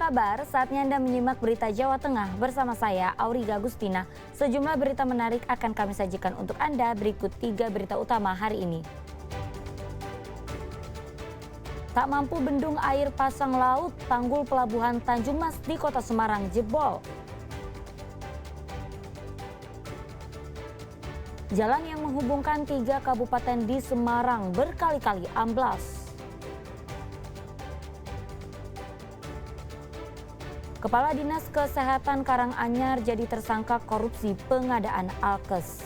kabar? Saatnya Anda menyimak berita Jawa Tengah bersama saya, Auriga Agustina. Sejumlah berita menarik akan kami sajikan untuk Anda. Berikut 3 berita utama hari ini. Tak mampu bendung air pasang laut, tanggul pelabuhan Tanjung Mas di Kota Semarang jebol. Jalan yang menghubungkan 3 kabupaten di Semarang berkali-kali amblas. Kepala Dinas Kesehatan Karanganyar jadi tersangka korupsi pengadaan alkes.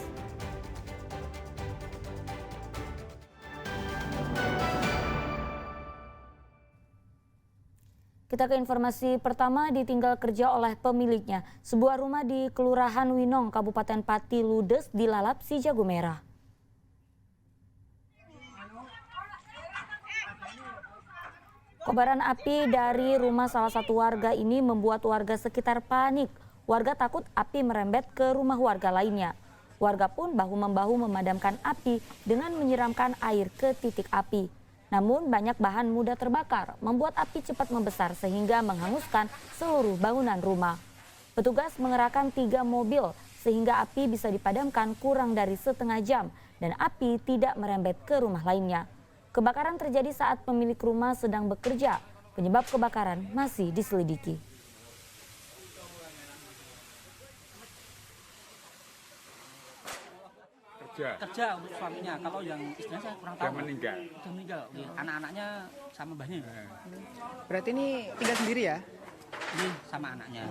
Kita ke informasi pertama, ditinggal kerja oleh pemiliknya. Sebuah rumah di Kelurahan Winong, Kabupaten Pati ludes dilalap si jago merah. Kobaran api dari rumah salah satu warga ini membuat warga sekitar panik. Warga takut api merembet ke rumah warga lainnya. Warga pun bahu-membahu memadamkan api dengan menyiramkan air ke titik api. Namun banyak bahan mudah terbakar, membuat api cepat membesar sehingga menghanguskan seluruh bangunan rumah. Petugas mengerahkan 3 mobil sehingga api bisa dipadamkan kurang dari setengah jam dan api tidak merembet ke rumah lainnya. Kebakaran terjadi saat pemilik rumah sedang bekerja. Penyebab kebakaran masih diselidiki. Kerja untuk suaminya, kalau yang istrinya saya kurang tahu. Sudah meninggal. Anak-anaknya sama mbahnya. Berarti ini tinggal sendiri ya? Ini sama anaknya.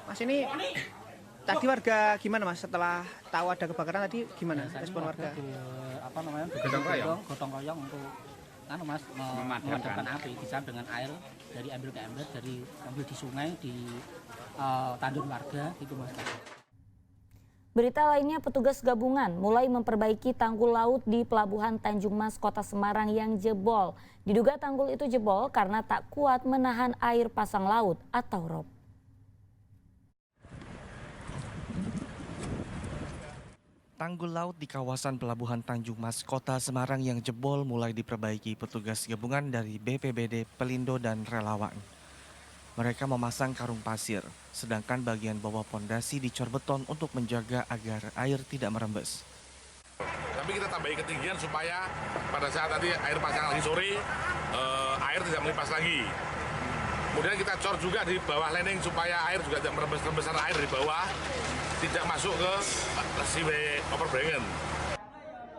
Mas, ini tadi warga gimana Mas setelah tahu ada kebakaran tadi gimana respon warga? Gotong royong untuk Mas memadamkan api, bisa dengan air dari ambil ke ember, dari ambil di sungai, di tandun warga itu Mas. Berita lainnya, petugas gabungan mulai memperbaiki tanggul laut di Pelabuhan Tanjung Mas, Kota Semarang yang jebol. Diduga tanggul itu jebol karena tak kuat menahan air pasang laut atau rob. Tanggul laut di kawasan Pelabuhan Tanjung Mas, Kota Semarang yang jebol mulai diperbaiki petugas gabungan dari BPBD, Pelindo, dan relawan. Mereka memasang karung pasir, sedangkan bagian bawah pondasi dicor beton untuk menjaga agar air tidak merembes. Tapi kita tambahin ketinggian supaya pada saat tadi air pasang lagi sore, air tidak melipas lagi. Kemudian kita cor juga di bawah landing supaya air juga tidak merembes air di bawah, tidak masuk ke siwe overbrangen.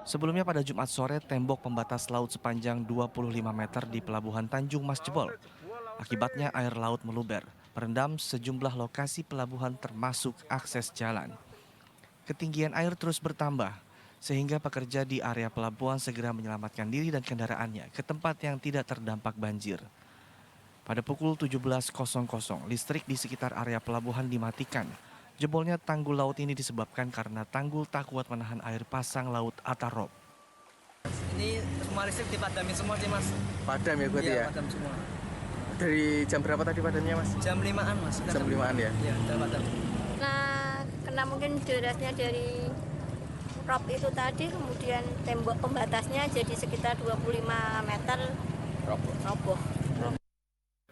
Sebelumnya pada Jumat sore, tembok pembatas laut sepanjang 25 meter di Pelabuhan Tanjung Mas jebol. Akibatnya air laut meluber, merendam sejumlah lokasi pelabuhan termasuk akses jalan. Ketinggian air terus bertambah, sehingga pekerja di area pelabuhan segera menyelamatkan diri dan kendaraannya ke tempat yang tidak terdampak banjir. Pada pukul 17.00, listrik di sekitar area pelabuhan dimatikan. Jebolnya tanggul laut ini disebabkan karena tanggul tak kuat menahan air pasang laut atau rob. Ini semua listrik dipadamin semua sih Mas. Padam ya berarti ya? Padam semua. Dari jam berapa tadi padamnya Mas? Jam 5-an Mas. Jam 5-an ya? Iya, udah padam. Nah, kena mungkin derasnya dari rob itu tadi, kemudian tembok pembatasnya jadi sekitar 25 meter roboh.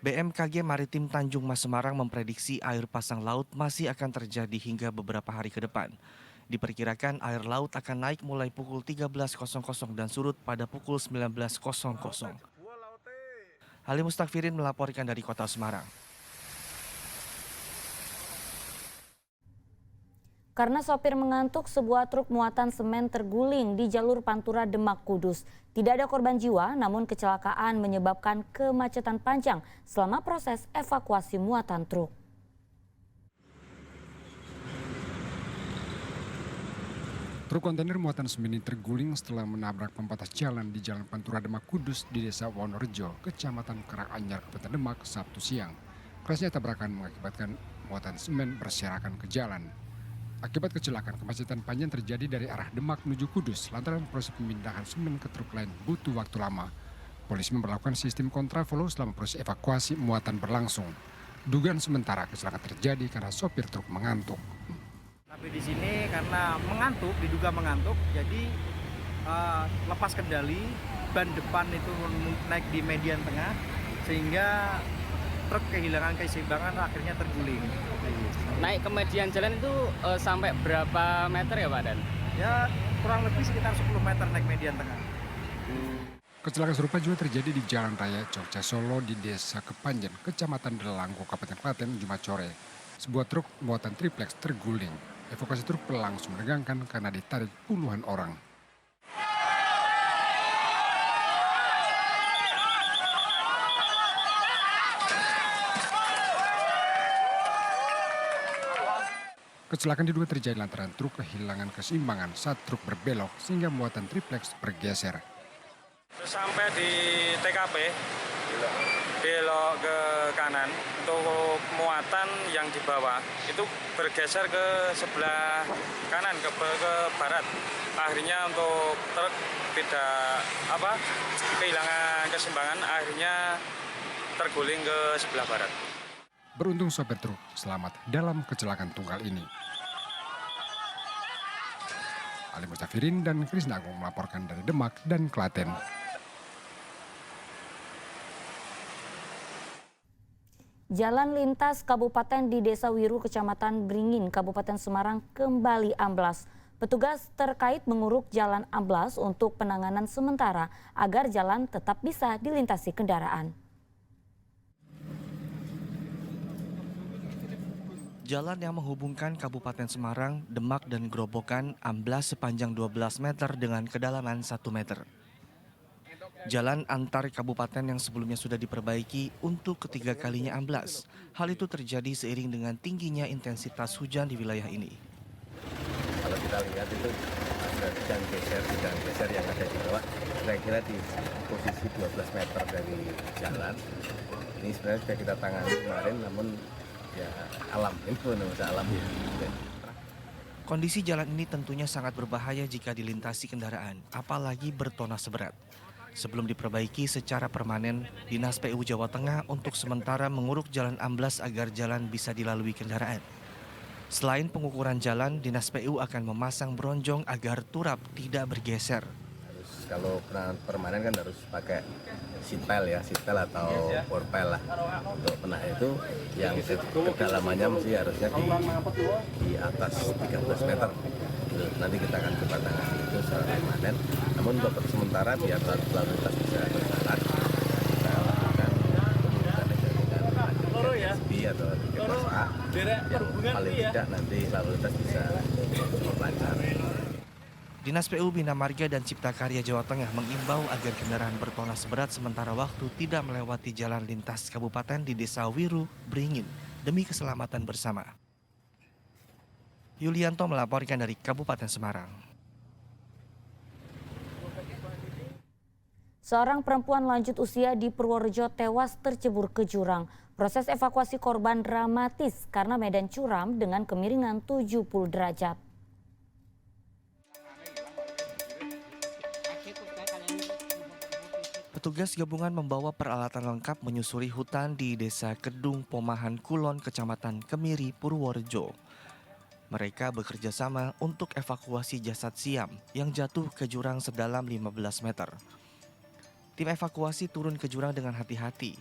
BMKG Maritim Tanjung Mas Semarang memprediksi air pasang laut masih akan terjadi hingga beberapa hari ke depan. Diperkirakan air laut akan naik mulai pukul 13.00 dan surut pada pukul 19.00. Ali Mustafirin melaporkan dari Kota Semarang. Karena sopir mengantuk, sebuah truk muatan semen terguling di jalur Pantura Demak Kudus. Tidak ada korban jiwa, namun kecelakaan menyebabkan kemacetan panjang selama proses evakuasi muatan truk. Truk kontainer muatan semen ini terguling setelah menabrak pembatas jalan di Jalan Pantura Demak Kudus di Desa Wonorejo, Kecamatan Karanganyar, Kabupaten Demak, Sabtu siang. Kerasnya tabrakan mengakibatkan muatan semen berserakan ke jalan. Akibat kecelakaan, kemacetan panjang terjadi dari arah Demak menuju Kudus lantaran proses pemindahan semen ke truk lain butuh waktu lama. Polisi memperlakukan sistem kontraflow selama proses evakuasi muatan berlangsung. Dugaan sementara kecelakaan terjadi karena sopir truk mengantuk. Tapi di sini karena mengantuk, diduga mengantuk, jadi lepas kendali, ban depan itu naik di median tengah, sehingga truk kehilangan keseimbangan akhirnya terguling. Naik ke median jalan itu sampai berapa meter ya Pak Dan? Ya kurang lebih sekitar 10 meter naik median tengah. Kecelakaan serupa juga terjadi di Jalan Raya Jogja Solo di Desa Kepanjen, Kecamatan Delangko, Kabupaten Klaten, Jumat sore. Sebuah truk muatan triplex terguling. Evakuasi truk berlangsung menegangkan karena ditarik puluhan orang. Kecelakaan diduga terjadi lantaran truk kehilangan keseimbangan saat truk berbelok sehingga muatan triplex bergeser. Sampai di TKP, belok ke kanan, untuk muatan yang di bawah itu bergeser ke sebelah kanan, ke barat. Akhirnya untuk truk tidak kehilangan keseimbangan, akhirnya terguling ke sebelah barat. Beruntung sopir truk selamat dalam kecelakaan tunggal ini. Ali Mustafirin dan Krisna Agung melaporkan dari Demak dan Klaten. Jalan lintas kabupaten di Desa Wiru, Kecamatan Beringin, Kabupaten Semarang kembali amblas. Petugas terkait menguruk jalan amblas untuk penanganan sementara agar jalan tetap bisa dilintasi kendaraan. Jalan yang menghubungkan Kabupaten Semarang, Demak, dan Grobogan amblas sepanjang 12 meter dengan kedalaman 1 meter. Jalan antar kabupaten yang sebelumnya sudah diperbaiki untuk ketiga kalinya amblas. Hal itu terjadi seiring dengan tingginya intensitas hujan di wilayah ini. Kalau kita lihat itu ada sedang geser yang ada di bawah, kira-kira di posisi 12 meter dari jalan. Ini sebenarnya sudah kita tangani kemarin, namun ya alam, itu alam ya. Kondisi jalan ini tentunya sangat berbahaya jika dilintasi kendaraan, apalagi bertona seberat. Sebelum diperbaiki secara permanen, Dinas PU Jawa Tengah untuk sementara menguruk jalan amblas agar jalan bisa dilalui kendaraan. Selain pengukuran jalan, Dinas PU akan memasang bronjong agar turap tidak bergeser. Kalau permanen kan harus pakai seatbelt atau porpel lah. Untuk penah itu yang kedalamannya mesti harusnya di atas 13 meter. Nanti kita akan coba tangani itu secara permanen. Namun untuk sementara biar lalu lintas bisa berjalan, kita lakukan pembukaan SB atau tiket A yang paling tidak nanti lalu lintas bisa lancar. Dinas PU Bina Marga dan Cipta Karya Jawa Tengah mengimbau agar kendaraan bertona seberat sementara waktu tidak melewati jalan lintas kabupaten di Desa Wiru, Beringin demi keselamatan bersama. Yulianto melaporkan dari Kabupaten Semarang. Seorang perempuan lanjut usia di Purworejo tewas tercebur ke jurang. Proses evakuasi korban dramatis karena medan curam dengan kemiringan 70 derajat. Petugas gabungan membawa peralatan lengkap menyusuri hutan di Desa Kedung Pomahan Kulon, Kecamatan Kemiri, Purworejo. Mereka bekerja sama untuk evakuasi jasad Siam yang jatuh ke jurang sedalam 15 meter. Tim evakuasi turun ke jurang dengan hati-hati.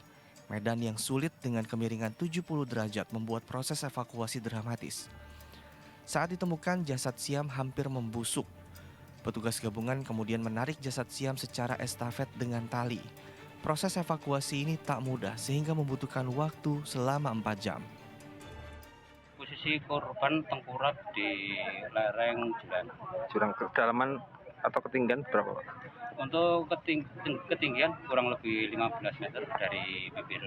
Medan yang sulit dengan kemiringan 70 derajat membuat proses evakuasi dramatis. Saat ditemukan, jasad Siam hampir membusuk. Petugas gabungan kemudian menarik jasad Siam secara estafet dengan tali. Proses evakuasi ini tak mudah sehingga membutuhkan waktu selama 4 jam. Posisi korban tengkurap di lereng jalan. Jurang kedalaman atau ketinggian berapa? Untuk ketinggian kurang lebih 15 meter dari bibir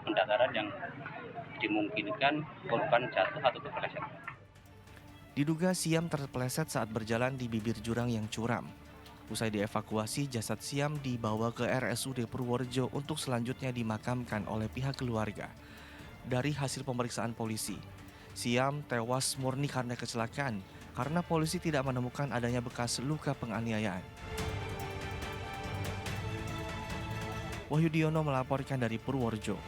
pendataran yang dimungkinkan korban jatuh atau terpeleset. Diduga Siam terpeleset saat berjalan di bibir jurang yang curam. Usai dievakuasi, jasad Siam dibawa ke RSUD Purworejo untuk selanjutnya dimakamkan oleh pihak keluarga. Dari hasil pemeriksaan polisi, Siam tewas murni karena kecelakaan karena polisi tidak menemukan adanya bekas luka penganiayaan. Wahyudiono melaporkan dari Purworejo.